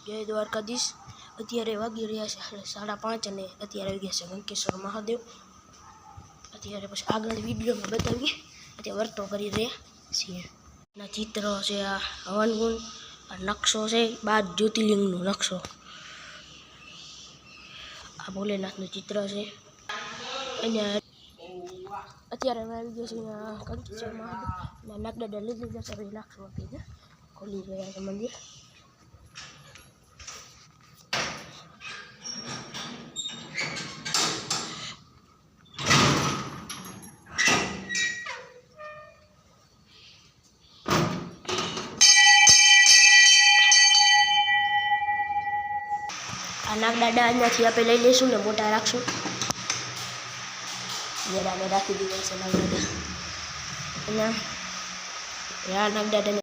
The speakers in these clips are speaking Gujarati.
જય દ્વારકાધીશ। અત્યારે વાગી રહ્યા છે 5:30 અને અત્યારે આવી ગયા છે ગંકેશ્વર મહાદેવ। અત્યારે પછી આગળ વિડીયોમાં બતાવીએ। અત્યારે વર્તો કરી રહ્યા છીએ। ના ચિત્ર છે, આ હવનકુંડ, આ નકશો છે, 12 જ્યોતિર્લિંગનો નકશો, આ ભોલેનાથનું ચિત્ર છે। અને અત્યારે અમે આવી ગયા છીએ ગંકેશ્વર મહાદેવ। નાગદાદા લઈ લીધા છે, નકશો આપી દે, ખોલી રહ્યા છે મંદિર। આ નાગદાદા અહીંયાથી આપણે લઈ લઈશું ને મોટા રાખશું। જરા મેં રાખી દીધા છે નાગદાદા। અને આ નાગદાદાને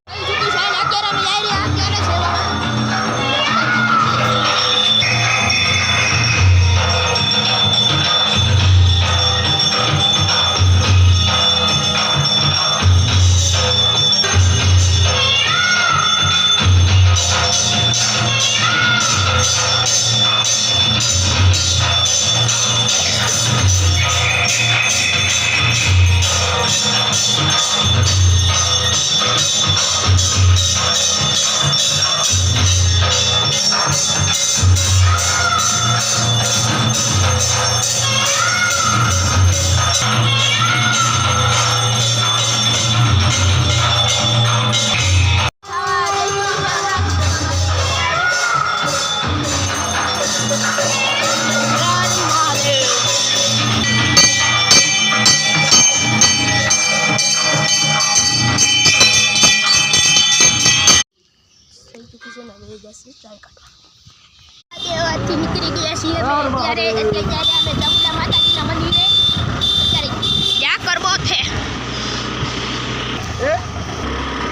દેવાથી નીકળી ગયા છીએ અત્યારે અમે ચામુંડા માતાજીના મંદિરે। અત્યારે યા કરવો છે,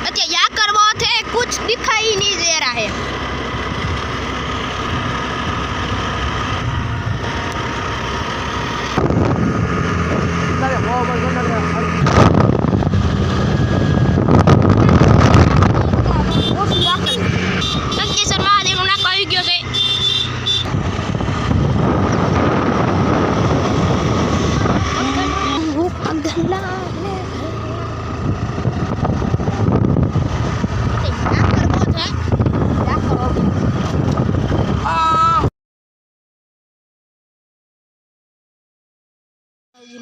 અત્યારે યા કરવો છે, कुछ दिखाई नहीं दे रहा है। ગંકેશ્વર મહાદેવનો નાકો આવી ગયો છે।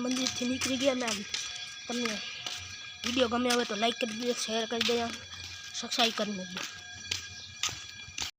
મંદિરથી નીકળી ગયા મેં। તમને વિડીયો ગમ્યો હોય તો લાઈક કરી દો, શેર કરી દો, સબસ્ક્રાઈબ કરી દો।